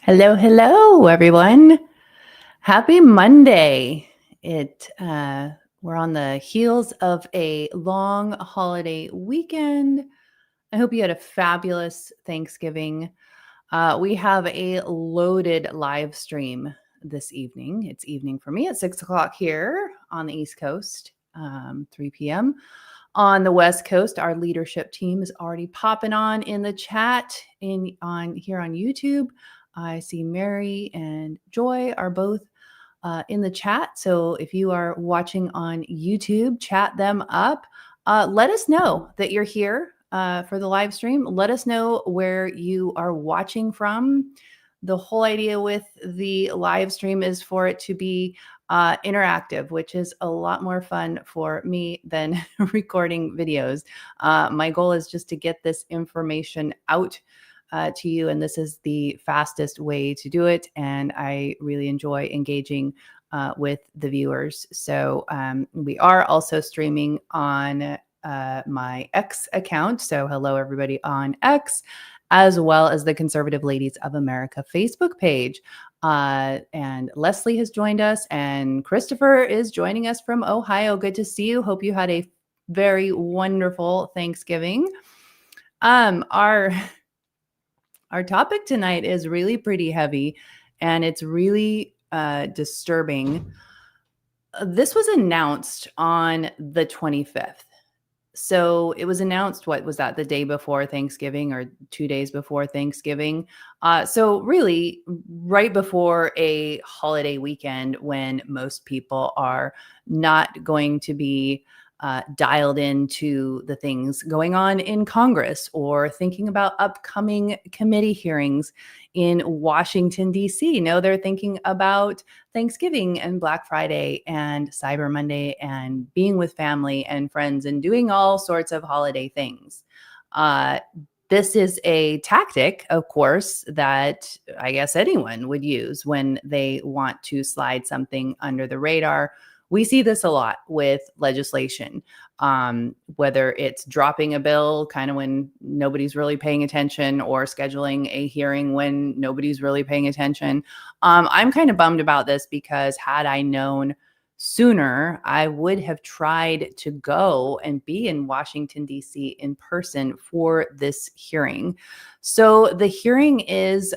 Hello, hello, everyone. Happy Monday. We're on the heels of a long holiday weekend. I hope you had a fabulous Thanksgiving. We have a loaded live stream this evening. It's evening for me at 6 o'clock here on the East Coast, 3 p.m. On the West Coast, our leadership team is already popping on in the chat on YouTube. I see Mary and Joy are both in the chat. So if you are watching on YouTube, chat them up. Let us know that you're here for the live stream. Let us know where you are watching from. The whole idea with the live stream is for it to be interactive, which is a lot more fun for me than recording videos. My goal is just to get this information out to you, and this is the fastest way to do it. And I really enjoy engaging with the viewers. So we are also streaming on my X account. So hello, everybody on X, as well as the Conservative Ladies of America Facebook page. And Leslie has joined us, and Christopher is joining us from Ohio. Good to see you. Hope you had a very wonderful Thanksgiving. Our topic tonight is really pretty heavy, and it's really disturbing. This was announced on the 25th. So it was announced, what was that, the day before Thanksgiving or 2 days before Thanksgiving? So really right before a holiday weekend when most people are not going to be dialed into the things going on in Congress or thinking about upcoming committee hearings in Washington, D.C. No, they're thinking about Thanksgiving and Black Friday and Cyber Monday and being with family and friends and doing all sorts of holiday things. This is a tactic, of course, that I guess anyone would use when they want to slide something under the radar. We see this a lot with legislation, whether it's dropping a bill kind of when nobody's really paying attention or scheduling a hearing when nobody's really paying attention. I'm kind of bummed about this because had I known sooner, I would have tried to go and be in Washington, D.C. in person for this hearing. So the hearing is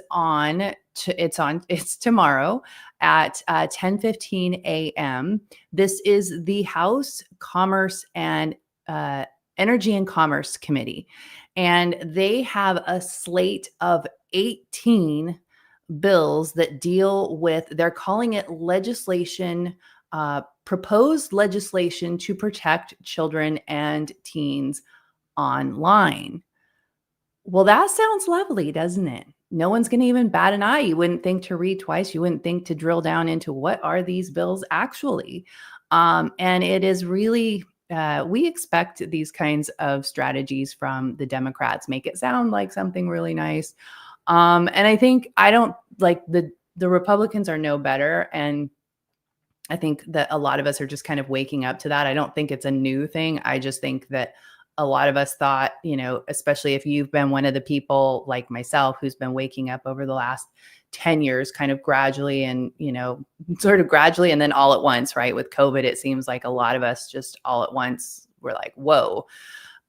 it's tomorrow at 10:15 a.m. This is the House Commerce and Energy and Commerce Committee, and they have a slate of 18 bills that deal with, they're calling it legislation, proposed legislation to protect children and teens online. Well, that sounds lovely, doesn't it? No one's going to even bat an eye. You wouldn't think to read twice. You wouldn't think to drill down into what are these bills actually. And it is really, we expect these kinds of strategies from the Democrats, make it sound like something really nice. And I think I don't like the Republicans are no better. And I think that a lot of us are just kind of waking up to that. I don't think it's a new thing. I just think that a lot of us thought, especially if you've been one of the people like myself who's been waking up over the last 10 years, kind of gradually and, sort of gradually and then all at once, right? With COVID, it seems like a lot of us just all at once were like, whoa.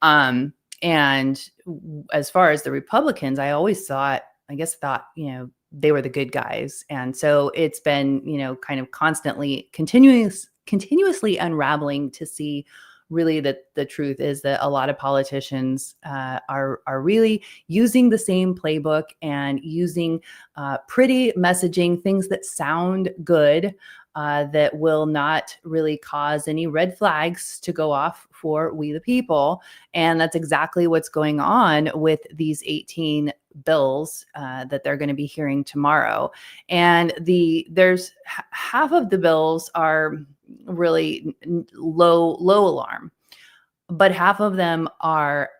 And as far as the Republicans, I always thought, they were the good guys. And so it's been, kind of constantly continuously unraveling to see really that the truth is that a lot of politicians are really using the same playbook and using pretty messaging, things that sound good, that will not really cause any red flags to go off for we the people. And that's exactly what's going on with these 18 bills that they're going to be hearing tomorrow. And there's half of the bills are really low alarm, but half of them are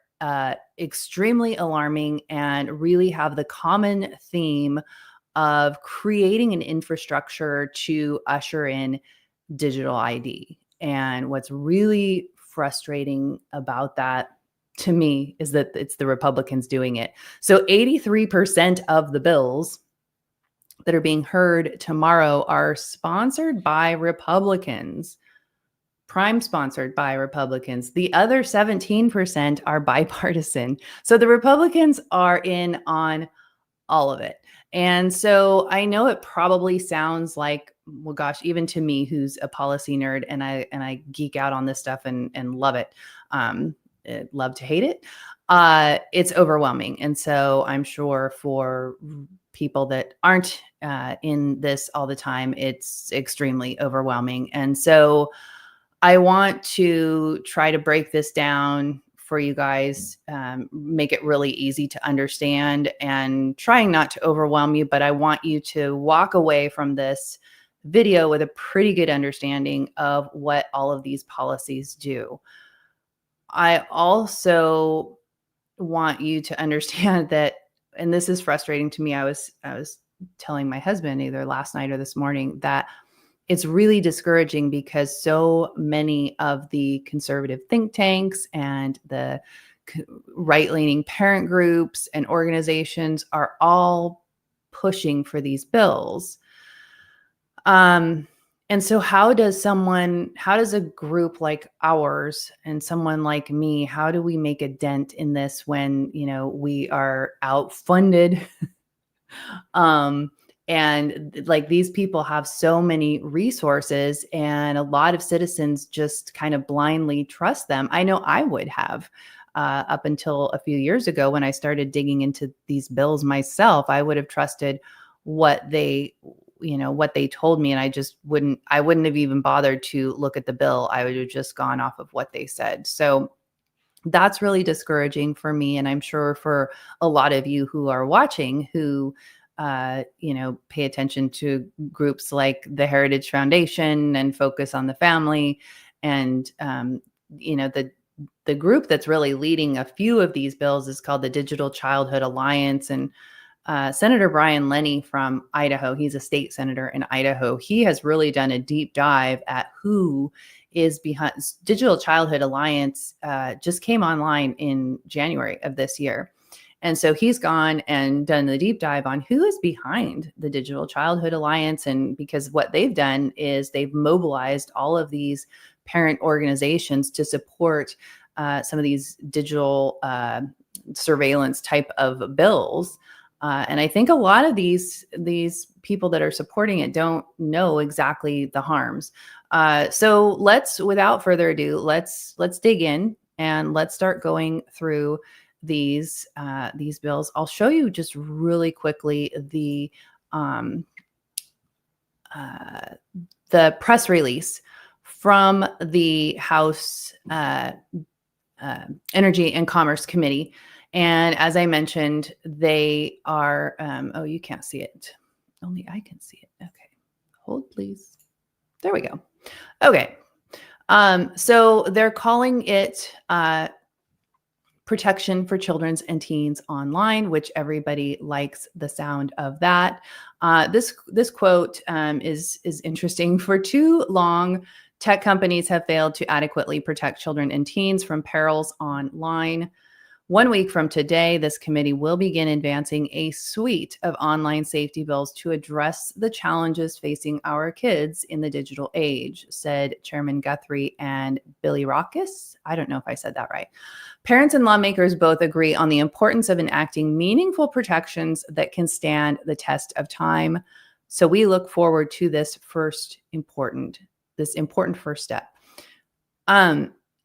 extremely alarming and really have the common theme of creating an infrastructure to usher in digital ID. And what's really frustrating about that to me is that it's the Republicans doing it. So 83% of the bills that are being heard tomorrow are sponsored by Republicans, prime sponsored by Republicans. The other 17% are bipartisan. So the Republicans are in on all of it. And so I know it probably sounds like, well, gosh, even to me, who's a policy nerd, and I geek out on this stuff and love it, love to hate it. It's overwhelming, and so I'm sure for people that aren't in this all the time, it's extremely overwhelming. And so I want to try to break this down for you guys, make it really easy to understand, and trying not to overwhelm you, but I want you to walk away from this video with a pretty good understanding of what all of these policies do. I also want you to understand that, and this is frustrating to me. I was telling my husband either last night or this morning that it's really discouraging because so many of the conservative think tanks and the right-leaning parent groups and organizations are all pushing for these bills. And so how does a group like ours and someone like me, how do we make a dent in this when, we are outfunded? And like these people have so many resources, and a lot of citizens just kind of blindly trust them. I know I would have up until a few years ago when I started digging into these bills myself. I would have trusted what they told me, and I wouldn't have even bothered to look at the bill. I would have just gone off of what they said. So that's really discouraging for me, and I'm sure for a lot of you who are watching who pay attention to groups like the Heritage Foundation and Focus on the Family. And, the group that's really leading a few of these bills is called the Digital Childhood Alliance. And Senator Brian Lenny from Idaho, he's a state senator in Idaho. He has really done a deep dive at who is behind. Digital Childhood Alliance just came online in January of this year. And so he's gone and done the deep dive on who is behind the Digital Childhood Alliance. And because what they've done is they've mobilized all of these parent organizations to support some of these digital surveillance type of bills. And I think a lot of these people that are supporting it don't know exactly the harms. So without further ado, let's dig in and let's start going through these bills. I'll show you just really quickly the press release from the House Energy and Commerce Committee. And as I mentioned, they are, oh, you can't see it. Only I can see it. Okay. Hold, please. There we go. Okay. So they're calling it protection for children and teens online, which everybody likes the sound of that. This quote is interesting. For too long, tech companies have failed to adequately protect children and teens from perils online. 1 week from today, this committee will begin advancing a suite of online safety bills to address the challenges facing our kids in the digital age, said Chairman Guthrie and Billy Rockus. I don't know if I said that right. Parents and lawmakers both agree on the importance of enacting meaningful protections that can stand the test of time. So we look forward to this important first step.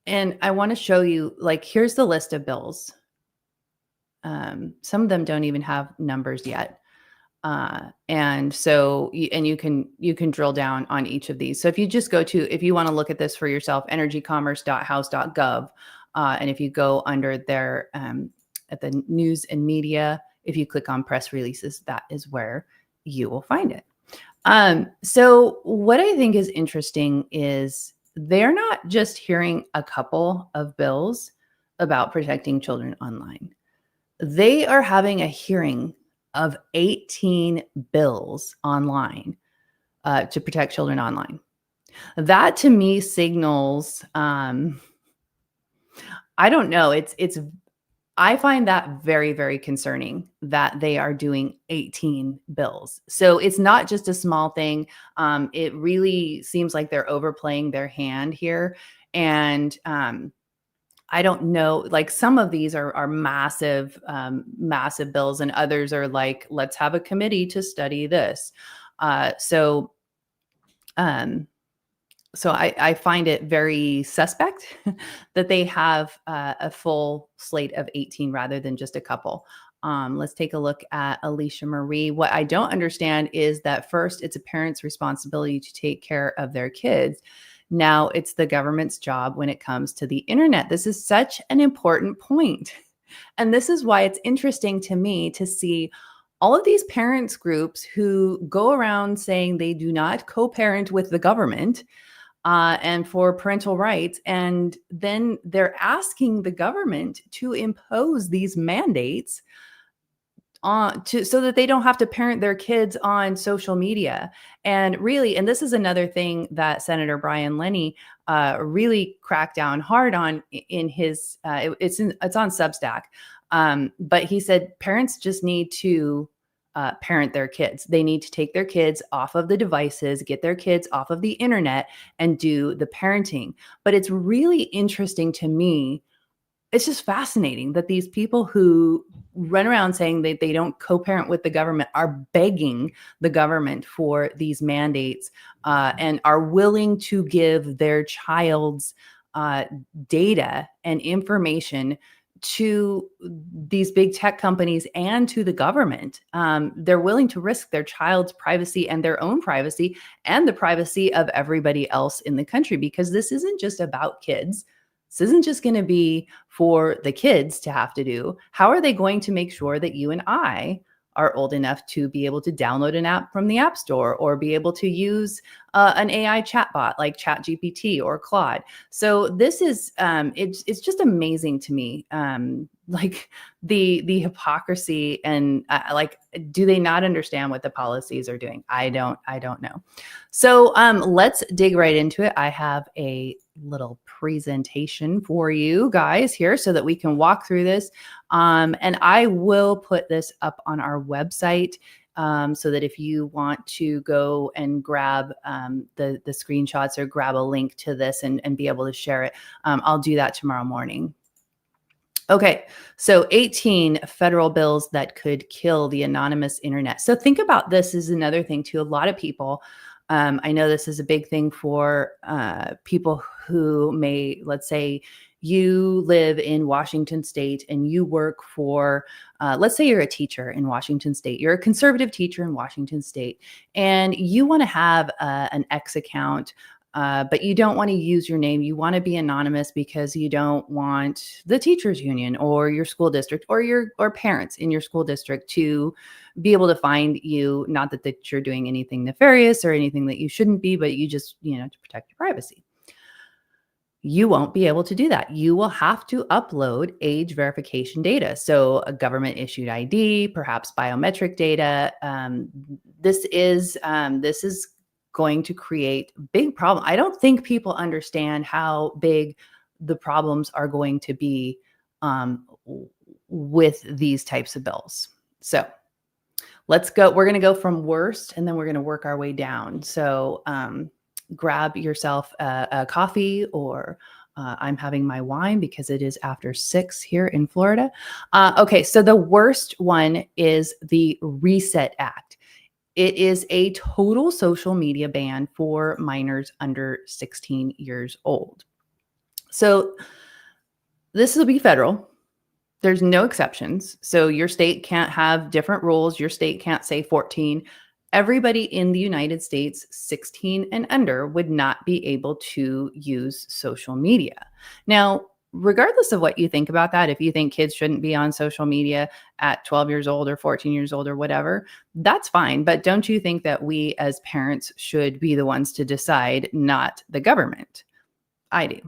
And I want to show you, here's the list of bills. Some of them don't even have numbers yet. And so, you can drill down on each of these. So if you just if you want to look at this for yourself, energycommerce.house.gov. And if you go under there at the news and media, if you click on press releases, that is where you will find it. So what I think is interesting is they're not just hearing a couple of bills about protecting children online. They are having a hearing of 18 bills online to protect children online. That to me signals, I don't know, it's I find that very, very concerning that they are doing 18 bills. So it's not just a small thing. It really seems like they're overplaying their hand here. And I don't know, like some of these are massive, massive bills, and others are like, let's have a committee to study this. So, um, so I find it very suspect that they have a full slate of 18 rather than just a couple. Let's take a look at Alicia Marie. What I don't understand is that first, it's a parent's responsibility to take care of their kids. Now it's the government's job when it comes to the internet. This is such an important point. And this is why it's interesting to me to see all of these parents groups who go around saying they do not co-parent with the government and for parental rights. And then they're asking the government to impose these mandates so that they don't have to parent their kids on social media. And really, and this is another thing that Senator Brian Lenny really cracked down hard on in his, it's on Substack. But he said parents just need to parent their kids. They need to take their kids off of the devices, get their kids off of the internet, and do the parenting. But it's really interesting to me. It's just fascinating that these people who run around saying that they don't co-parent with the government are begging the government for these mandates and are willing to give their child's data and information to these big tech companies and to the government. They're willing to risk their child's privacy and their own privacy and the privacy of everybody else in the country, because this isn't just about kids. This isn't just going to be for the kids to have to do. How are they going to make sure that you and I are old enough to be able to download an app from the App Store or be able to use an AI chatbot like ChatGPT or Claude? So this is it's just amazing to me, like the hypocrisy and like, do they not understand what the policies are doing? I don't know. So let's dig right into it. I have a little presentation for you guys here so that we can walk through this. And I will put this up on our website so that if you want to go and grab the screenshots or grab a link to this and be able to share it, I'll do that tomorrow morning. Okay, so 18 federal bills that could kill the anonymous internet. So think about this is another thing too. A lot of people, I know this is a big thing for people who may, let's say you live in Washington State and you work for, let's say you're a teacher in Washington State. You're a conservative teacher in Washington State, and you want to have an X account, but you don't want to use your name. You want to be anonymous because you don't want the teachers union or your school district or parents in your school district to be able to find you. Not that you're doing anything nefarious or anything that you shouldn't be, but you just, to protect your privacy. You won't be able to do that. You will have to upload age verification data. So a government issued ID, perhaps biometric data. This is going to create big problem. I don't think people understand how big the problems are going to be with these types of bills. So let's go. We're going to go from worst and then we're going to work our way down. So grab yourself a coffee, or I'm having my wine because it is after 6 here in Florida. Okay, so the worst one is the Reset Act. It is a total social media ban for minors under 16 years old. So this will be federal. There's no exceptions. So your state can't have different rules. Your state can't say 14. Everybody in the United States, 16 and under, would not be able to use social media. Now, regardless of what you think about that, if you think kids shouldn't be on social media at 12 years old or 14 years old or whatever, that's fine. But don't you think that we as parents should be the ones to decide, not the government? I do.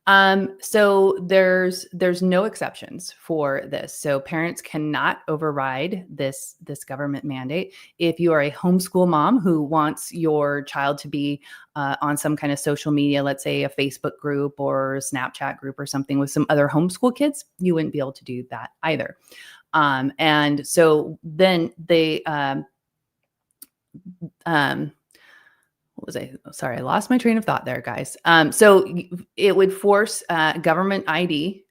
So there's no exceptions for this. So parents cannot override this government mandate. If you are a homeschool mom who wants your child to be on some kind of social media, let's say a Facebook group or a Snapchat group or something with some other homeschool kids, you wouldn't be able to do that either. And so then they what was I? Sorry, I lost my train of thought there, guys. So it would force government ID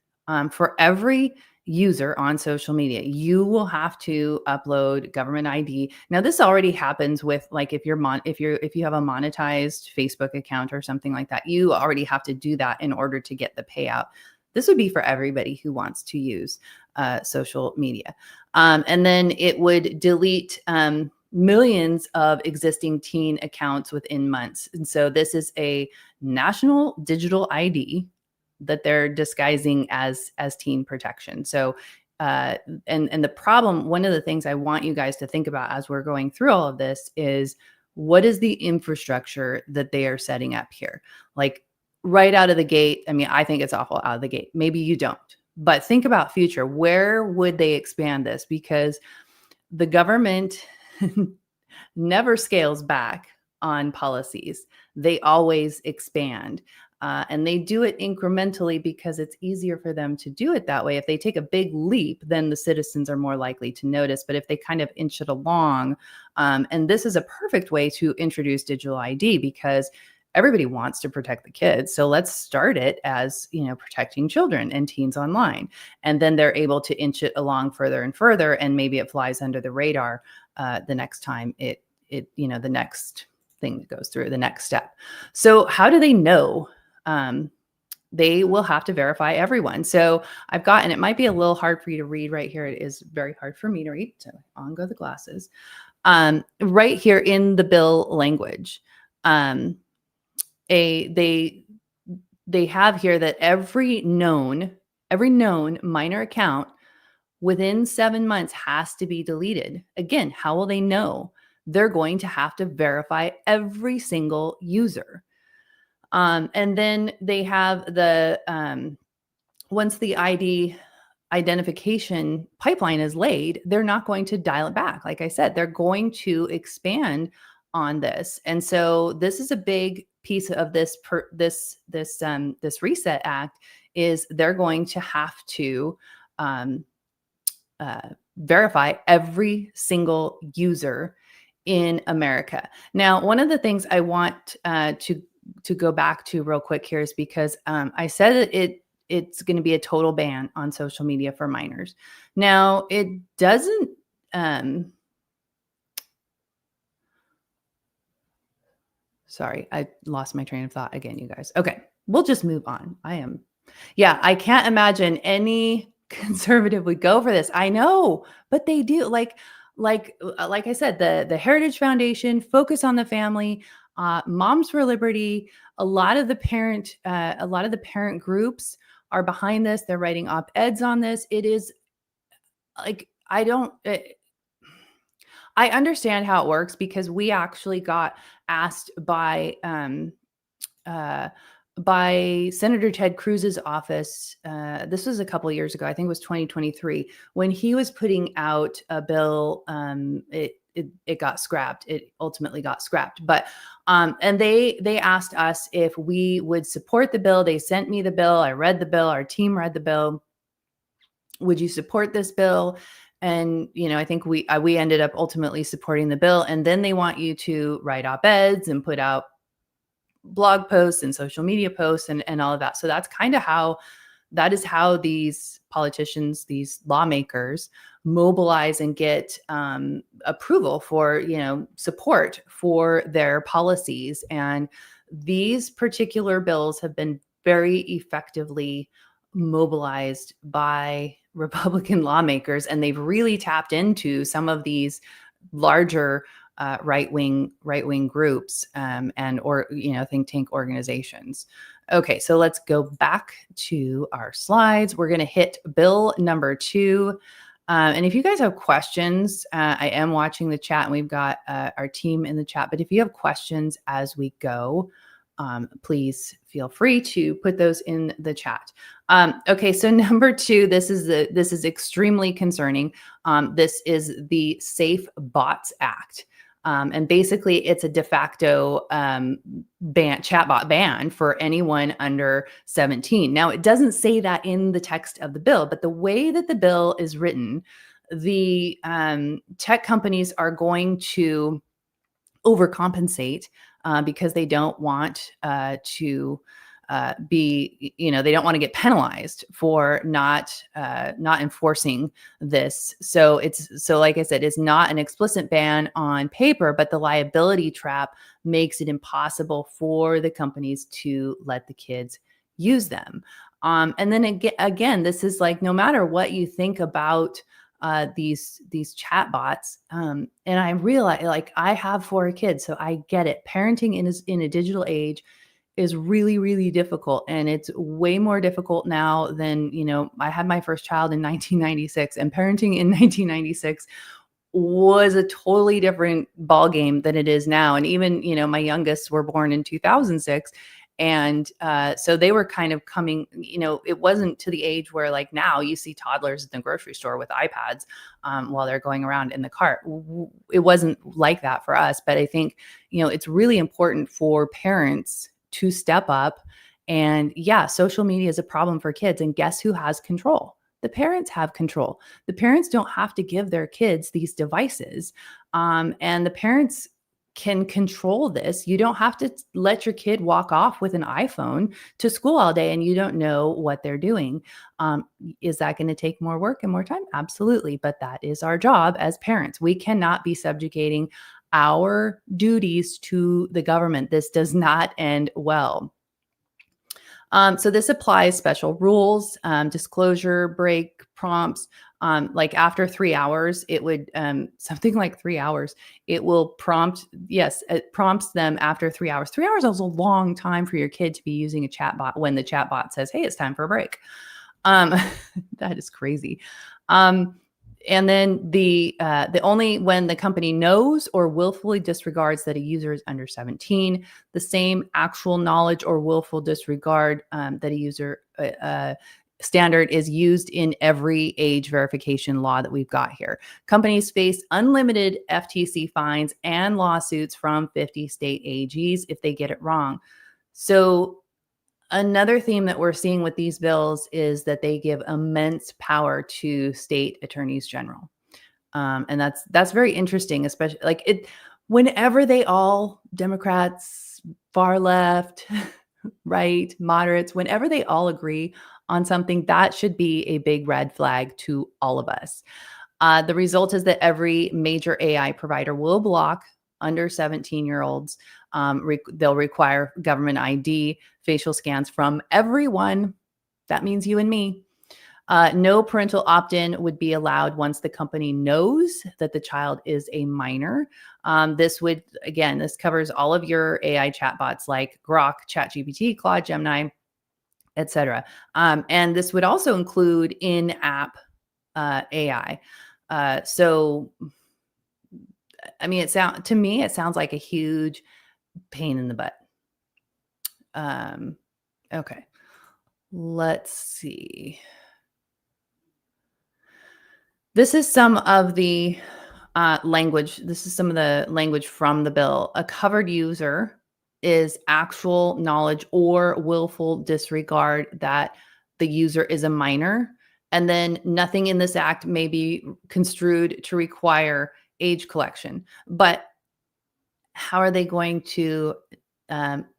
for every user on social media. You will have to upload government ID. Now, this already happens with like if you have a monetized Facebook account or something like that, you already have to do that in order to get the payout. This would be for everybody who wants to use social media, and then it would delete. Millions of existing teen accounts within months. And so this is a national digital ID that they're disguising as teen protection. So and the problem, one of the things I want you guys to think about as we're going through all of this is what is the infrastructure that they are setting up here? Like right out of the gate, I mean, I think it's awful out of the gate. Maybe you don't. But think about future. Where would they expand this? Because the government never scales back on policies. They always expand. And they do it incrementally because it's easier for them to do it that way. If they take a big leap, then the citizens are more likely to notice. But if they kind of inch it along, and this is a perfect way to introduce digital ID because everybody wants to protect the kids. So let's start it as, protecting children and teens online. And then they're able to inch it along further and further. And maybe it flies under the radar the next time the next thing that goes through, the next step. So how do they know? They will have to verify everyone. So I've got, and it might be a little hard for you to read right here. It is very hard for me to read. So on go the glasses. Right here in the bill language, they have here that every known minor account within 7 months has to be deleted. Again, how will they know? They're going to have to verify every single user. And then they have the, once the ID identification pipeline is laid, they're not going to dial it back. Like I said, they're going to expand on this. And so this is a big piece of this Reset Act is they're going to have to verify every single user in America. Now, one of the things I want to go back to real quick here is because I said that it's going to be a total ban on social media for minors. Now, it doesn't. Sorry, I lost my train of thought again, you guys. Okay, we'll just move on. I can't imagine any conservative would go for this. I know, but they do. Like I said, the Heritage Foundation, Focus on the Family, Moms for Liberty. A lot of the parent groups are behind this. They're writing op-eds on this. It is like I understand how it works because we actually got asked by Senator Ted Cruz's office. This was a couple of years ago. I think it was 2023 when he was putting out a bill. It got scrapped. It ultimately got scrapped. But and they asked us if we would support the bill. They sent me the bill. I read the bill. Our team read the bill. Would you support this bill? And, I think we ended up ultimately supporting the bill. And then they want you to write op-eds and put out blog posts and social media posts and all of that. So that's kind of that is how these politicians, these lawmakers mobilize and get approval for, support for their policies. And these particular bills have been very effectively mobilized by Republican lawmakers, and they've really tapped into some of these larger right-wing groups or think tank organizations. Okay, so let's go back to our slides. We're going to hit bill number 2. And if you guys have questions, I am watching the chat and we've got our team in the chat. But if you have questions as we go, please feel free to put those in the chat. Okay, so number 2, this is extremely concerning. This is the Safe Bots Act. And basically, it's a de facto chatbot ban for anyone under 17. Now, it doesn't say that in the text of the bill, but the way that the bill is written, the tech companies are going to overcompensate because they don't want to be, they don't want to get penalized for not enforcing this. So like I said, it's not an explicit ban on paper, but the liability trap makes it impossible for the companies to let the kids use them. And then again, this is like, no matter what you think about these chat bots, and I realize, like, I have 4 kids, so I get it. Parenting in a digital age is really, really difficult, and it's way more difficult now than, I had my first child in 1996, and parenting in 1996 was a totally different ball game than it is now. And even, my youngest were born in 2006. And so they were kind of coming, it wasn't to the age where, like, now you see toddlers in the grocery store with iPads while they're going around in the cart. It wasn't like that for us. But I think, it's really important for parents to step up. And yeah, social media is a problem for kids. And guess who has control? The parents have control. The parents don't have to give their kids these devices. And the parents can control this. You don't have to let your kid walk off with an iPhone to school all day and you don't know what they're doing. Is that going to take more work and more time? Absolutely. But that is our job as parents. We cannot be subjugating our duties to the government. This does not end well. So this applies special rules, disclosure, break, prompts. Like after 3 hours, it would, something like 3 hours, it will prompt. Yes, it prompts them after 3 hours. 3 hours is a long time for your kid to be using a chatbot when the chatbot says, "Hey, it's time for a break." That is crazy. And then the only when the company knows or willfully disregards that a user is under 17, the same actual knowledge or willful disregard that a user standard is used in every age verification law that we've got here. Companies face unlimited FTC fines and lawsuits from 50 state AGs if they get it wrong. So another theme that we're seeing with these bills is that they give immense power to state attorneys general. And that's very interesting, especially whenever they all, Democrats, far left, right, moderates, whenever they all agree on something, that should be a big red flag to all of us. The result is that every major AI provider will block under 17-year-olds. They'll require government ID, facial scans from everyone. That means you and me. No parental opt-in would be allowed once the company knows that the child is a minor. This covers all of your AI chatbots like Grok, ChatGPT, Claude, Gemini, etc. And this would also include in-app AI. So, I mean, to me, it sounds like a huge pain in the butt. Okay, let's see. This is some of the language. This is some of the language from the bill. A covered user is actual knowledge or willful disregard that the user is a minor. And then nothing in this act may be construed to require age collection. But how are they going to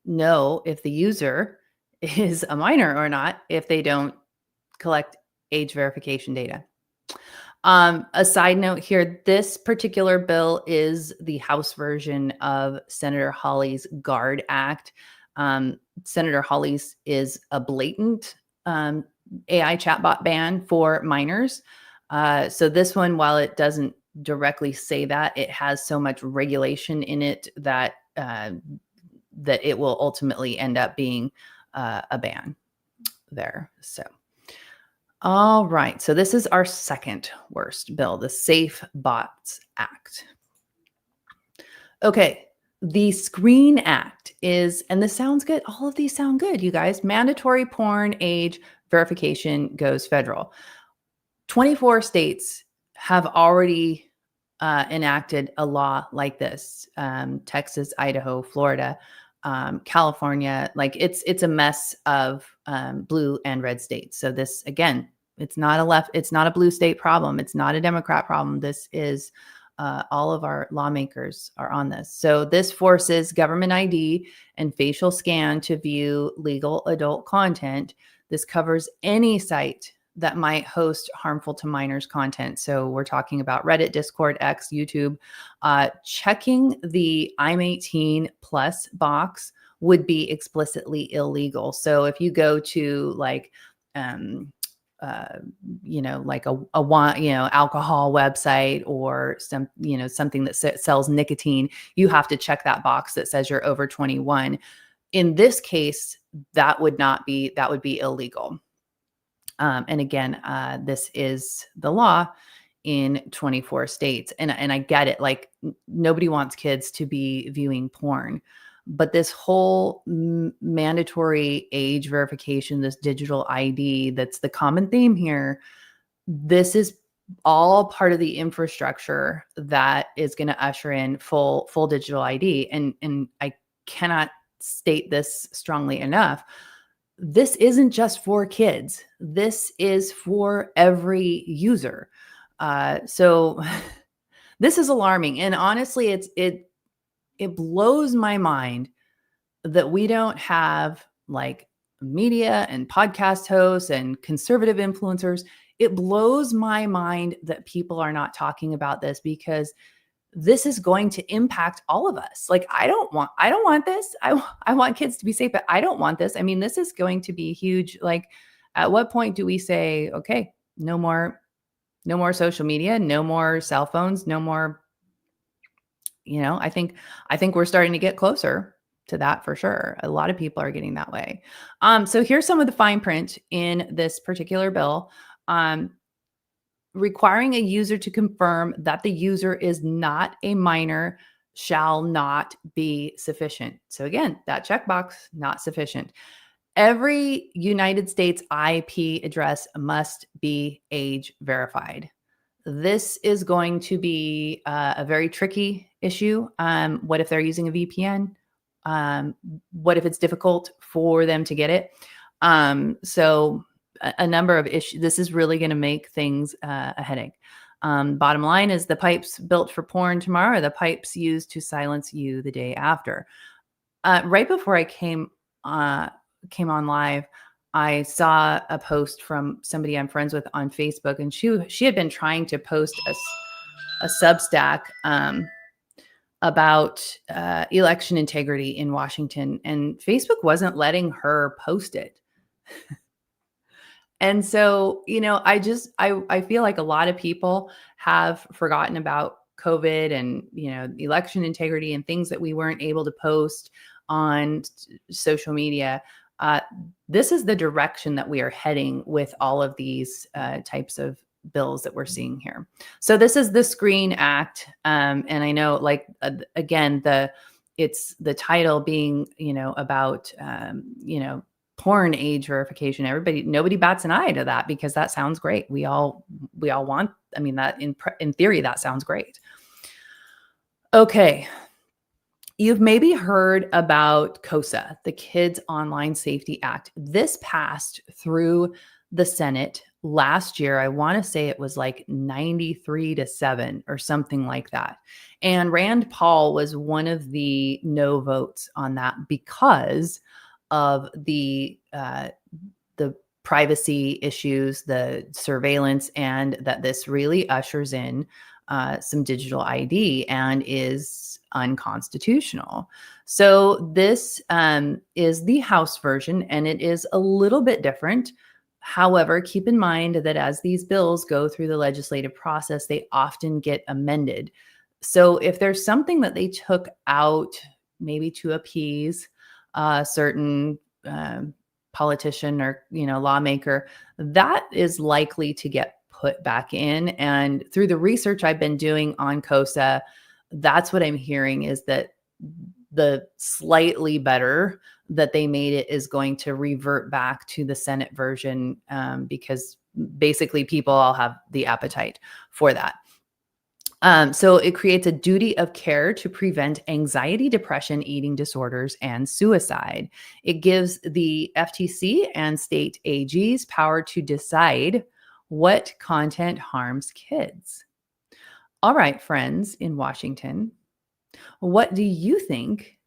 know if the user is a minor or not if they don't collect age verification data? A side note here, this particular bill is the House version of Senator Hawley's GUARD Act. Senator Hawley's is a blatant AI chatbot ban for minors. So this one, while it doesn't directly say that, it has so much regulation in it that that it will ultimately end up being a ban there. So. All right, so this is our second worst bill, the Safe Bots Act. Okay, the Screen Act is, and this sounds good. All of these sound good, you guys. Mandatory porn age verification goes federal. 24 states have already enacted a law like this. Texas, Idaho, Florida, California. Like it's a mess of blue and red states. So this, again, it's not a blue state problem. It's not a Democrat problem. This is all of our lawmakers are on this. So this forces government ID and facial scan to view legal adult content. This covers any site that might host harmful to minors content. So we're talking about Reddit, Discord, X, YouTube. Checking the I'm 18 plus box would be explicitly illegal. So if you go to like, like a alcohol website or something that sells nicotine, you have to check that box that says you're over 21. In this case, that would be illegal. And again, this is the law in 24 states. And I get it. Like nobody wants kids to be viewing porn, but this whole mandatory age verification, this digital ID, that's the common theme here. This is all part of the infrastructure that is going to usher in full digital ID. And I cannot state this strongly enough. This isn't just for kids. This is for every user. So this is alarming. And honestly, it blows my mind that we don't have like media and podcast hosts and conservative influencers. It blows my mind that people are not talking about this, because this is going to impact all of us. Like, I don't want this. I want kids to be safe, but I don't want this. I mean, this is going to be huge. Like, at what point do we say, okay, no more social media, no more cell phones, no more, I think we're starting to get closer to that for sure. A lot of people are getting that way. So here's some of the fine print in this particular bill. Requiring a user to confirm that the user is not a minor shall not be sufficient. So again, that checkbox, not sufficient. Every United States IP address must be age verified. This is going to be a very tricky issue. What if they're using a VPN? What if it's difficult for them to get it? So a number of issues. This is really going to make things a headache. Bottom line is, the pipes built for porn tomorrow are the pipes used to silence you the day after. Right before I came on live, I saw a post from somebody I'm friends with on Facebook, and she had been trying to post a Substack about election integrity in Washington, and Facebook wasn't letting her post it. And so, I feel like a lot of people have forgotten about COVID and, election integrity and things that we weren't able to post on social media. This is the direction that we are heading with all of these types of bills that we're seeing here. So this is the Screen Act. And I know, like, again, it's the title being, about, porn age verification. Nobody bats an eye to that, because that sounds great. We all want, that in theory, that sounds great. Okay. You've maybe heard about KOSA, the Kids Online Safety Act. This passed through the Senate last year. I want to say it was like 93-7 or something like that. And Rand Paul was one of the no votes on that because of the privacy issues, the surveillance, and that this really ushers in some digital ID and is unconstitutional. So this is the House version, and it is a little bit different. However, keep in mind that as these bills go through the legislative process, they often get amended. So if there's something that they took out, maybe to appease a certain politician or lawmaker, that is likely to get put back in. And through the research I've been doing on KOSA, that's what I'm hearing, is that the slightly better that they made it is going to revert back to the Senate version, because basically people all have the appetite for that. So it creates a duty of care to prevent anxiety, depression, eating disorders, and suicide. It gives the FTC and state AGs power to decide what content harms kids. All right, friends in Washington, what do you think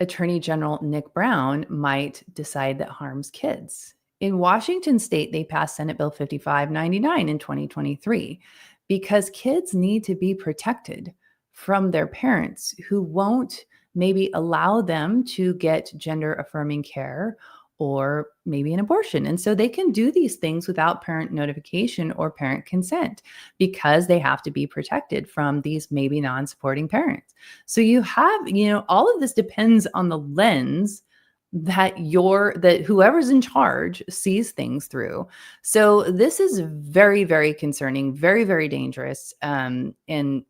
Attorney General Nick Brown might decide that harms kids? In Washington state, they passed Senate Bill 5599 in 2023 because kids need to be protected from their parents who won't maybe allow them to get gender affirming care or maybe an abortion. And so they can do these things without parent notification or parent consent because they have to be protected from these maybe non-supporting parents. So you have, all of this depends on the lens that whoever's in charge sees things through. So this is very, very concerning, very, very dangerous. And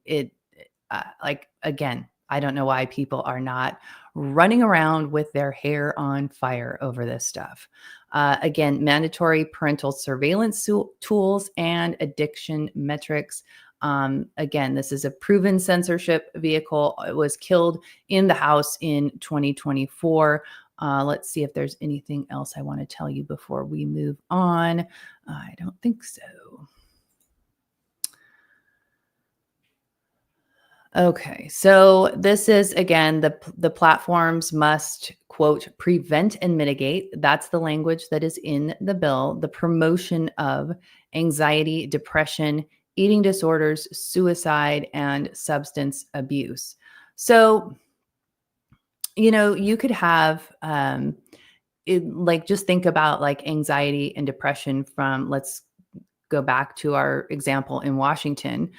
it, again, I don't know why people are not running around with their hair on fire over this stuff. Again, mandatory parental surveillance tools and addiction metrics. Again, this is a proven censorship vehicle. It was killed in the House in 2024. Let's see if there's anything else I want to tell you before we move on. I don't think so. Okay, so this is, again, the platforms must, quote, prevent and mitigate. That's the language that is in the bill. The promotion of anxiety, depression, eating disorders, suicide, and substance abuse. So, you could have, just think about like anxiety and depression from, let's go back to our example in Washington.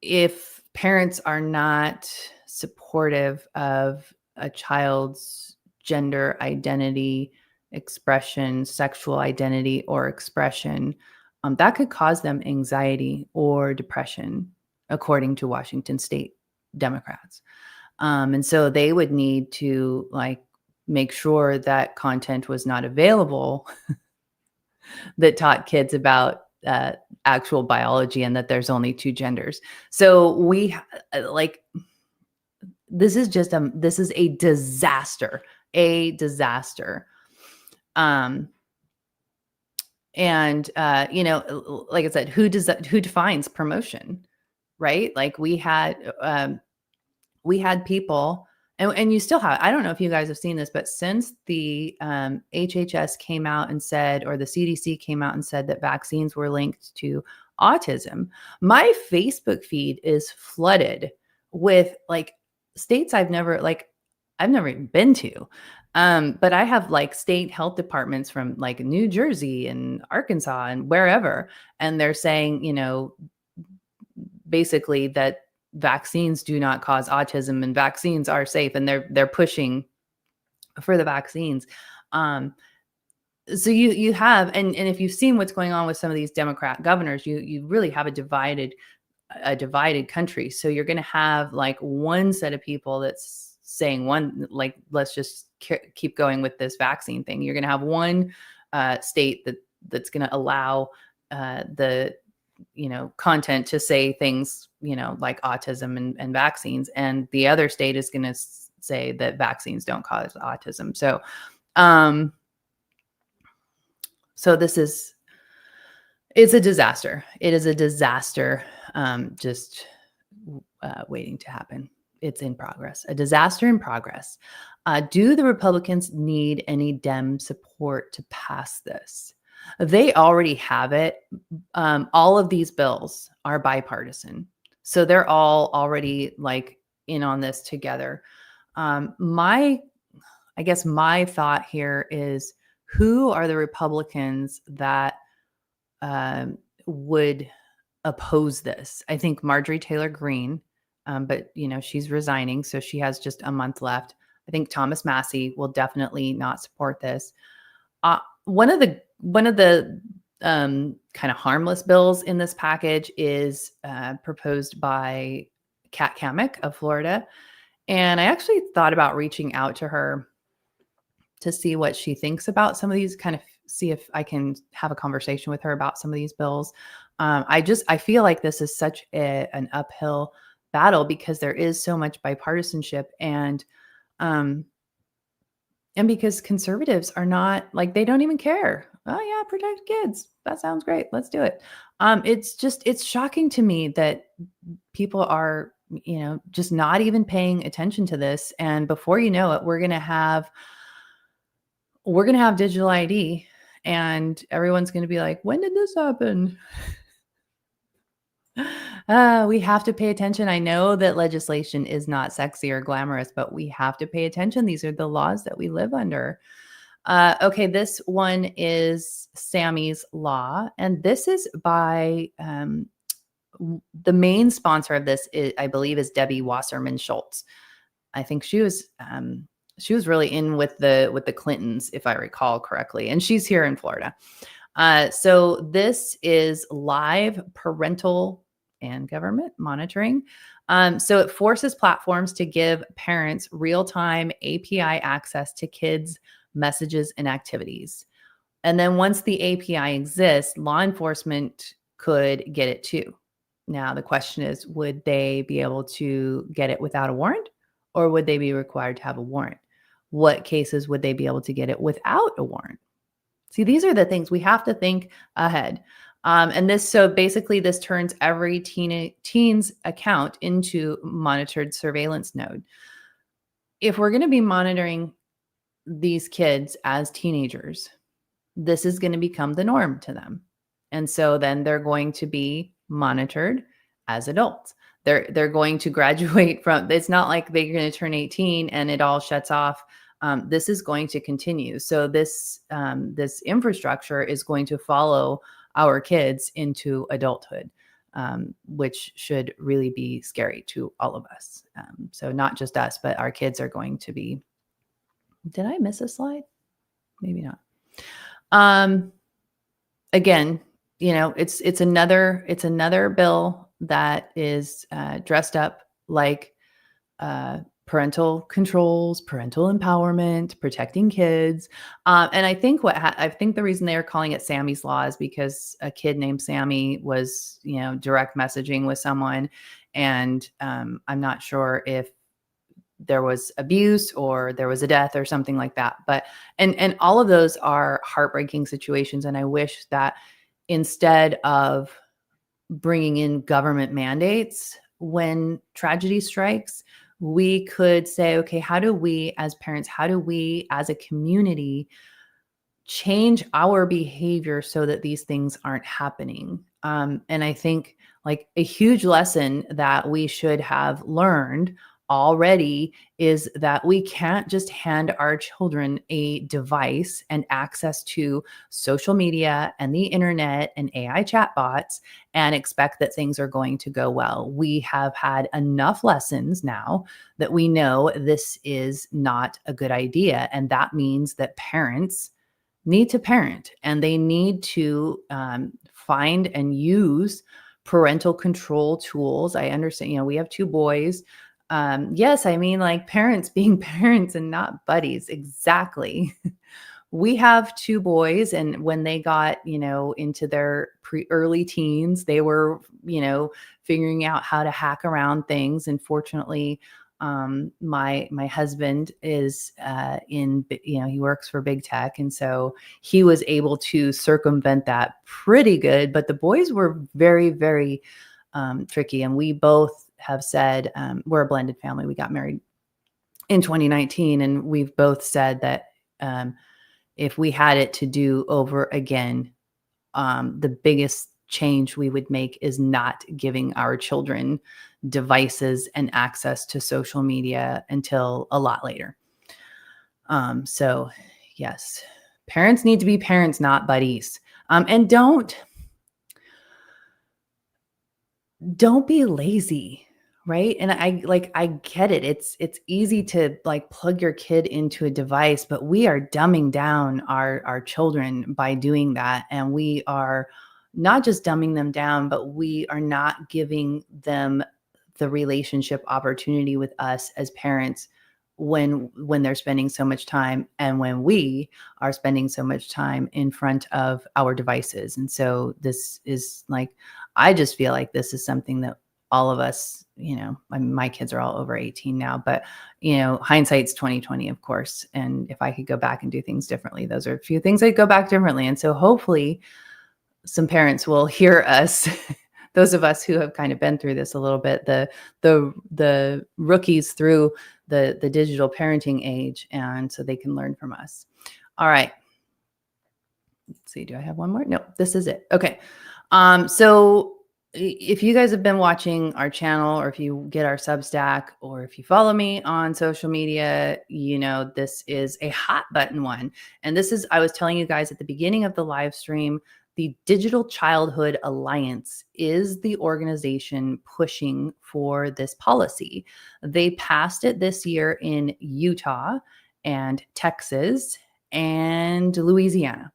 If parents are not supportive of a child's gender identity, expression, sexual identity, or expression, that could cause them anxiety or depression, according to Washington state Democrats. And so they would need to make sure that content was not available that taught kids about actual biology and that there's only two genders. So this is a disaster, and like I said, who defines promotion, right? Like we had people, and you still have, I don't know if you guys have seen this, but since the HHS came out and said, or the CDC came out and said that vaccines were linked to autism, my Facebook feed is flooded with states I've never even been to. But I have state health departments from New Jersey and Arkansas and wherever. And they're saying, basically that vaccines do not cause autism and vaccines are safe, and they're pushing for the vaccines. So you have, and if you've seen what's going on with some of these Democrat governors, you really have a divided country. So you're going to have one set of people that's saying let's just keep going with this vaccine thing. You're going to have one state that's going to allow the content to say things, like autism and vaccines. And the other state is going to say that vaccines don't cause autism. So, it's a disaster. It is a disaster, just waiting to happen. It's in progress, a disaster in progress. Do the Republicans need any Dem support to pass this? They already have it. All of these bills are bipartisan. So they're all already in on this together. I guess my thought here is, who are the Republicans that would oppose this? I think Marjorie Taylor Greene, but she's resigning, so she has just a month left. I think Thomas Massie will definitely not support this. One of the kind of harmless bills in this package is proposed by Kat Kamick of Florida. And I actually thought about reaching out to her to see what she thinks about some of these, kind of see if I can have a conversation with her about some of these bills. I feel like this is such an uphill battle because there is so much bipartisanship, um, and because conservatives are not like, they don't even care. Oh yeah, protect kids. That sounds great. Let's do it. It's shocking to me that people are, just not even paying attention to this. And before you know it, we're going to have digital ID, and everyone's going to be like, when did this happen? We have to pay attention. I know that legislation is not sexy or glamorous, but we have to pay attention. These are the laws that we live under. Okay, this one is Sammy's Law, and this is by the main sponsor of this, I believe, is Debbie Wasserman Schultz. I think she was really in with the Clintons, if I recall correctly, and she's here in Florida. So this is live parental and government monitoring. So it forces platforms to give parents real-time API access to kids' messages and activities. And then once the API exists, law enforcement could get it too. Now, the question is, would they be able to get it without a warrant, or would they be required to have a warrant? What cases would they be able to get it without a warrant? See, these are the things we have to think ahead. So basically this turns every teen's account into monitored surveillance node. If we're going to be monitoring these kids as teenagers, this is going to become the norm to them. And so then they're going to be monitored as adults. They're going to graduate from, it's not like they're going to turn 18 and it all shuts off. This is going to continue. So this infrastructure is going to follow our kids into adulthood, which should really be scary to all of us. So not just us, but our kids are going to be. Did I miss a slide? Maybe not. Again, it's another bill that is dressed up like parental controls, parental empowerment, protecting kids. And I think I think the reason they are calling it Sammy's Law is because a kid named Sammy was, direct messaging with someone. And I'm not sure if there was abuse or there was a death or something like that. But, and all of those are heartbreaking situations. And I wish that instead of bringing in government mandates when tragedy strikes, we could say, okay, how do we as parents, how do we as a community change our behavior so that these things aren't happening? And I think like a huge lesson that we should have learned already is that we can't just hand our children a device and access to social media and the internet and AI chatbots and expect that things are going to go well. We have had enough lessons now that we know this is not a good idea. And that means that parents need to parent, and they need to find and use parental control tools. I understand, we have 2 boys. Yes, I mean, like, parents being parents and not buddies. Exactly. We have 2 boys, and when they got, into their early teens, they were, figuring out how to hack around things. And fortunately, my husband is he works for big tech, and so he was able to circumvent that pretty good. But the boys were very, very tricky, and we both have said, we're a blended family. We got married in 2019, and we've both said that if we had it to do over again, the biggest change we would make is not giving our children devices and access to social media until a lot later. So yes, parents need to be parents, not buddies. And don't be lazy. Right. And I get it. It's easy to like plug your kid into a device, but we are dumbing down our children by doing that. And we are not just dumbing them down, but we are not giving them the relationship opportunity with us as parents when they're spending so much time and when we are spending so much time in front of our devices. And so this is like, I just feel like this is something that all of us, my kids are all over 18 now, but hindsight's 2020, of course. And if I could go back and do things differently, those are a few things I'd go back differently. And so hopefully some parents will hear us, those of us who have kind of been through this a little bit, the rookies through the digital parenting age, and so they can learn from us. All right. Let's see. Do I have one more? No, this is it. Okay. So if you guys have been watching our channel, or if you get our Substack, or if you follow me on social media, this is a hot button one. And this is, I was telling you guys at the beginning of the live stream, the Digital Childhood Alliance is the organization pushing for this policy. They passed it this year in Utah and Texas and Louisiana.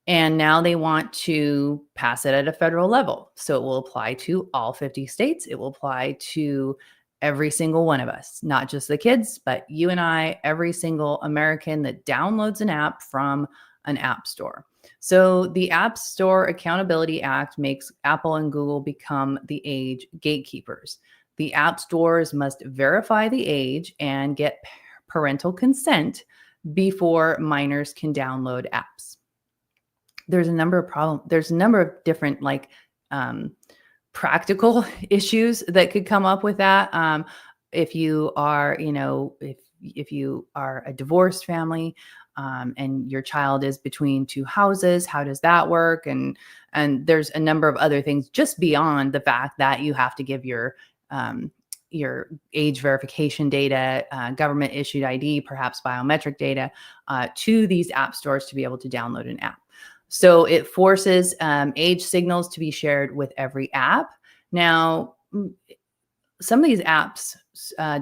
And now they want to pass it at a federal level. So it will apply to all 50 states. It will apply to every single one of us, not just the kids, but you and I, every single American that downloads an app from an app store. So the App Store Accountability Act makes Apple and Google become the age gatekeepers. The app stores must verify the age and get parental consent before minors can download apps. There's a number of problems. There's a number of different practical issues that could come up with that. If you are, if you are a divorced family, and your child is between two houses, how does that work? And there's a number of other things just beyond the fact that you have to give your age verification data, government issued ID, perhaps biometric data, to these app stores to be able to download an app. So it forces age signals to be shared with every app. Now, some of these apps,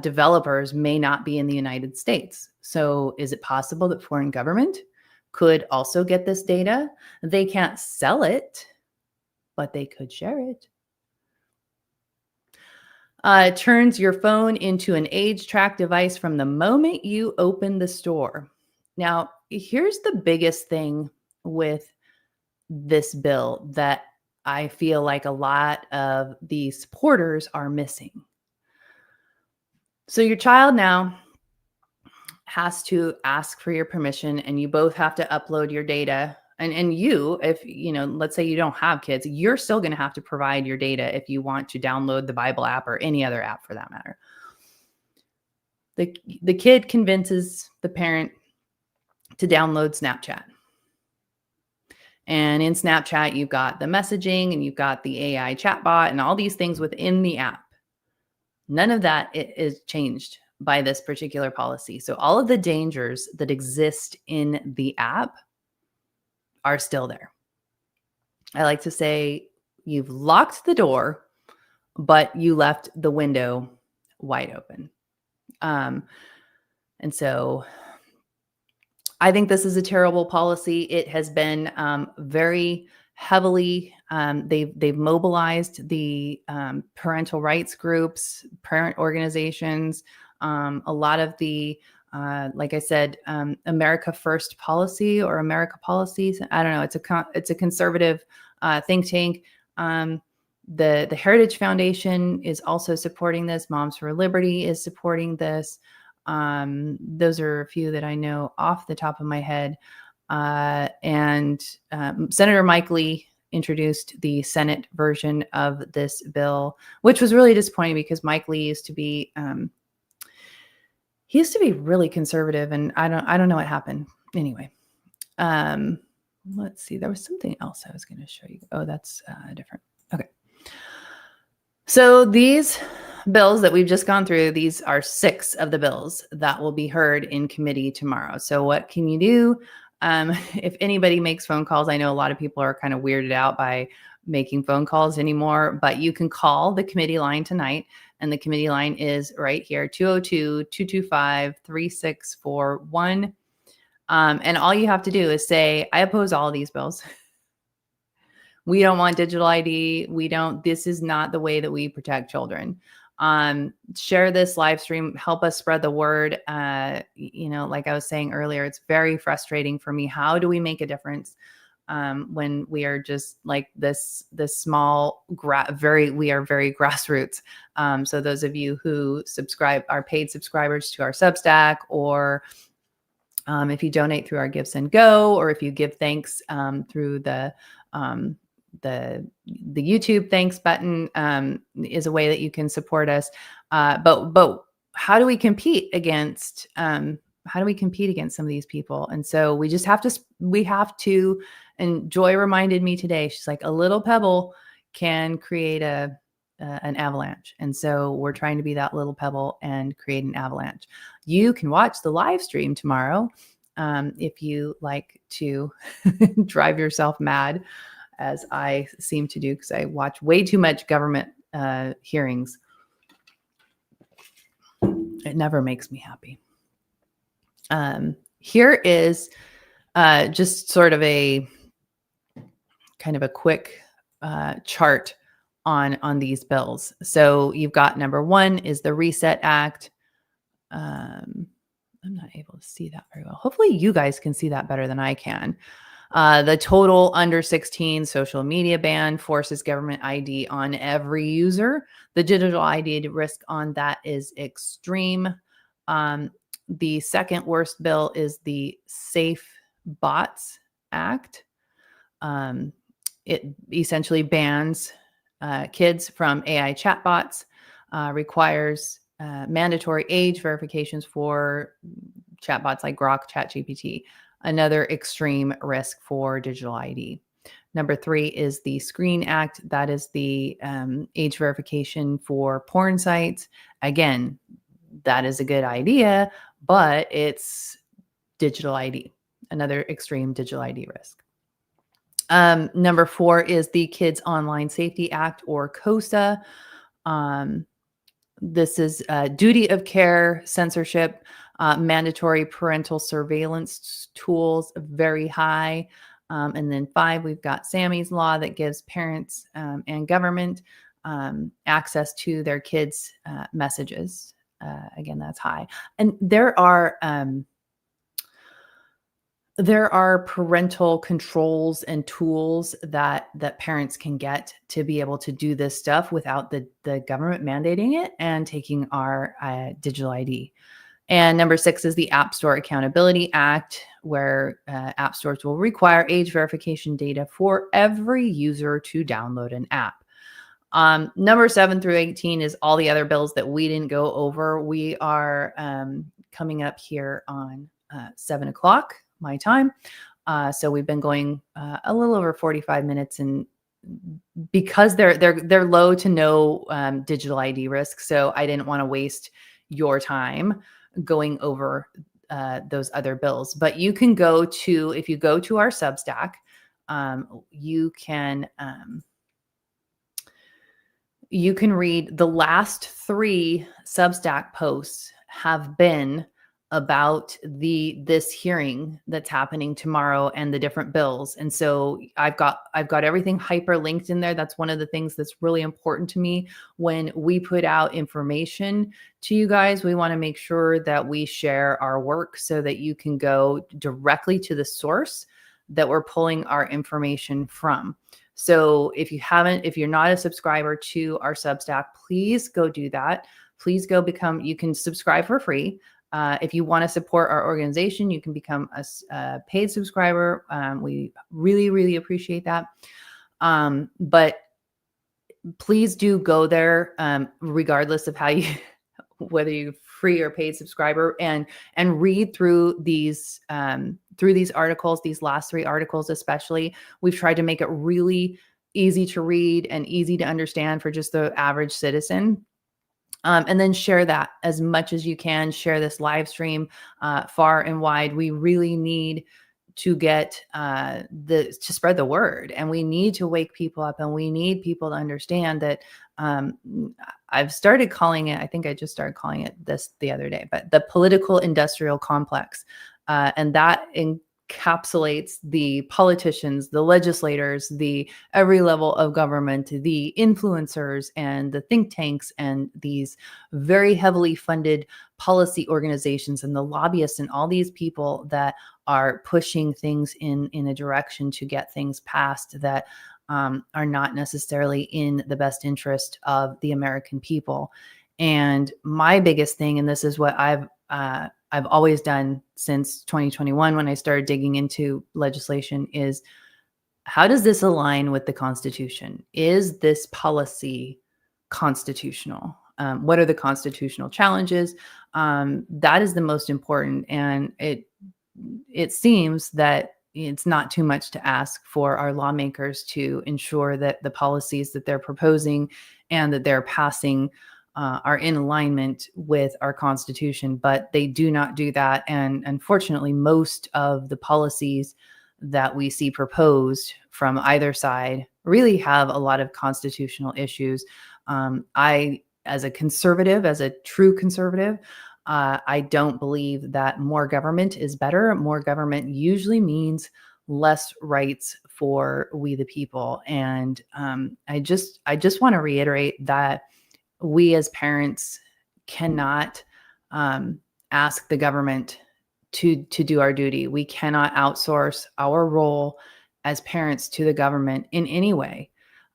developers may not be in the United States. So is it possible that foreign government could also get this data? They can't sell it, but they could share it. It turns your phone into an age track device from the moment you open the store. Now, here's the biggest thing with this bill that I feel like a lot of the supporters are missing. So your child now has to ask for your permission, and you both have to upload your data. And you, if let's say you don't have kids, you're still going to have to provide your data if you want to download the Bible app or any other app for that matter. The kid convinces the parent to download Snapchat. And in Snapchat, you've got the messaging and you've got the AI chatbot and all these things within the app. None of that is changed by this particular policy. So all of the dangers that exist in the app are still there. I like to say you've locked the door, but you left the window wide open. And so I think this is a terrible policy. It has been very heavily, they've mobilized the parental rights groups, parent organizations, a lot of the, like I said, America First policy or America policies. I don't know. It's a conservative think tank. The Heritage Foundation is also supporting this. Moms for Liberty is supporting this. Those are a few that I know off the top of my head. And Senator Mike Lee introduced the Senate version of this bill, which was really disappointing because Mike Lee used to be really conservative, and I don't know what happened. Anyway, let's see. There was something else I was going to show you. Oh, that's different. Okay. So these bills that we've just gone through, these are 6 of the bills that will be heard in committee tomorrow. So what can you do? If anybody makes phone calls, I know a lot of people are kind of weirded out by making phone calls anymore, but you can call the committee line tonight. And the committee line is right here, 202-225-3641. And all you have to do is say, I oppose all of these bills. We don't want digital ID. This is not the way that we protect children. Share this live stream, help us spread the word. Like I was saying earlier, it's very frustrating for me. How do we make a difference when we are just like this small, we are very grassroots. So those of you who are paid subscribers to our Substack, or if you donate through our Give, Send, Go, or if you give thanks through the YouTube thanks button, is a way that you can support us. But how do we compete against some of these people? And so we have to, and Joy reminded me today, she's like, a little pebble can create an avalanche. And so we're trying to be that little pebble and create an avalanche. You can watch the live stream tomorrow if you like to drive yourself mad, as I seem to do, because I watch way too much government hearings. It never makes me happy. Here is just sort of a kind of a quick chart on these bills. So you've got number one is the Reset Act. I'm not able to see that very well. Hopefully you guys can see that better than I can. The total under 16 social media ban forces government ID on every user. The digital ID risk on that is extreme. The second worst bill is the Safe Bots Act. It essentially bans kids from AI chatbots, requires mandatory age verifications for chatbots like Grok, ChatGPT. Another extreme risk for digital ID. Number three is the Screen Act. That is the age verification for porn sites. Again, that is a good idea, but it's digital ID, another extreme digital ID risk. Number four is the Kids Online Safety Act, or KOSA. This is duty of care, censorship, mandatory parental surveillance tools, very high. And then five, we've got Sammy's law that gives parents and government access to their kids' messages. Again, that's high. And there are parental controls and tools that parents can get to be able to do this stuff without the government mandating it and taking our digital ID. And number six is the App Store Accountability Act, where app stores will require age verification data for every user to download an app. Number 7 through 18 is all the other bills that we didn't go over. We are coming up here on 7 o'clock my time. So we've been going a little over 45 minutes, and because they're low to no digital ID risk. So I didn't want to waste your time going over those other bills. But you can if you go to our Substack, you can read the last 3 Substack posts have been about this hearing that's happening tomorrow and the different bills. And so I've got everything hyperlinked in there. That's one of the things that's really important to me when we put out information to you guys. We want to make sure that we share our work so that you can go directly to the source that we're pulling our information from. So if you're not a subscriber to our Substack, please go do that. Please go you can subscribe for free. If you want to support our organization, you can become a paid subscriber. We really, really appreciate that. But please do go there, regardless of whether you're free or paid subscriber, and read through these articles, these last 3 articles especially. We've tried to make it really easy to read and easy to understand for just the average citizen. And then share that as much as you can. Share this live stream far and wide. We really need to get to spread the word, and we need to wake people up, and we need people to understand that I've started calling it, I think I just started calling it this the other day, but the political industrial complex. And that encapsulates the politicians, the legislators, the every level of government, the influencers and the think tanks and these very heavily funded policy organizations and the lobbyists and all these people that are pushing things in a direction to get things passed that are not necessarily in the best interest of the American people. And my biggest thing, and this is what I've always done since 2021 when I started digging into legislation, is how does this align with the Constitution? Is this policy constitutional? What are the constitutional challenges? That is the most important, and it seems that it's not too much to ask for our lawmakers to ensure that the policies that they're proposing and that they're passing are in alignment with our Constitution, but they do not do that. And unfortunately, most of the policies that we see proposed from either side really have a lot of constitutional issues. As a conservative, as a true conservative, I don't believe that more government is better. More government usually means less rights for we the people. And I just want to reiterate that we as parents cannot ask the government to do our duty. We cannot outsource our role as parents to the government in any way.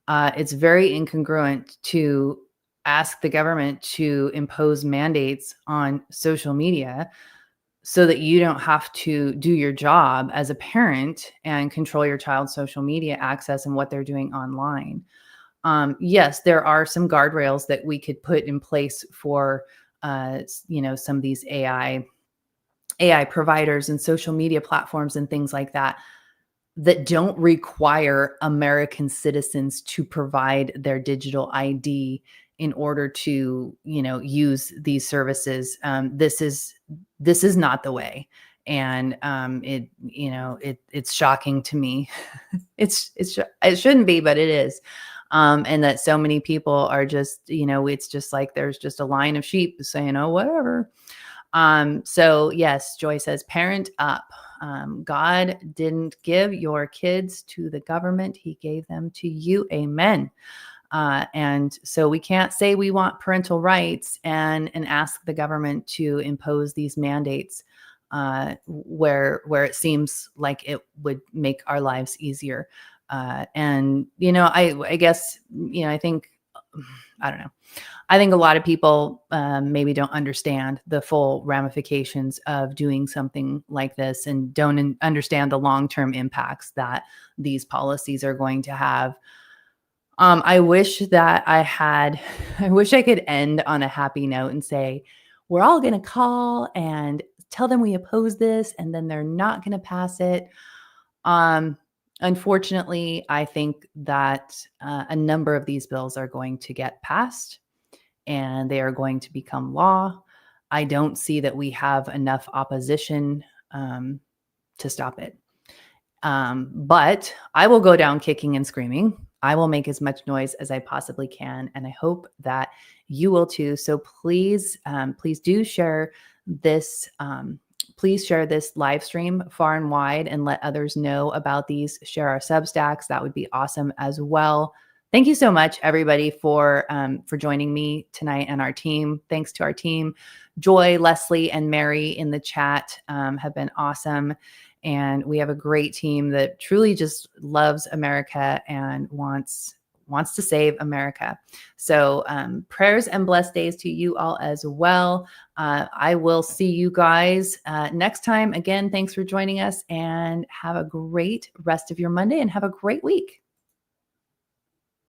It's very incongruent to ask the government to impose mandates on social media so that you don't have to do your job as a parent and control your child's social media access and what they're doing online. Yes, there are some guardrails that we could put in place for, some of these AI providers and social media platforms and things like that don't require American citizens to provide their digital ID in order to, use these services. This is not the way. And it's shocking to me. It shouldn't be, but it is. And that so many people are just, it's just like there's just a line of sheep saying, oh, whatever. So yes, Joy says, parent up. God didn't give your kids to the government. He gave them to you. Amen. And so we can't say we want parental rights and ask the government to impose these mandates where it seems like it would make our lives easier. I guess, I think, I don't know. I think a lot of people maybe don't understand the full ramifications of doing something like this and don't understand the long-term impacts that these policies are going to have. I wish that I wish I could end on a happy note and say, we're all going to call and tell them we oppose this, and then they're not going to pass it. Unfortunately, I think that a number of these bills are going to get passed and they are going to become law. I don't see that we have enough opposition to stop it. But I will go down kicking and screaming. I will make as much noise as I possibly can. And I hope that you will too. So please do share this. Please share this live stream far and wide and let others know about these. Share our Substacks. That would be awesome as well. Thank you so much, everybody, for joining me tonight and our team. Thanks to our team. Joy, Leslie, and Mary in the chat have been awesome. And we have a great team that truly just loves America and wants to save America. So prayers and blessed days to you all as well. I will see you guys next time. Again, thanks for joining us and have a great rest of your Monday and have a great week.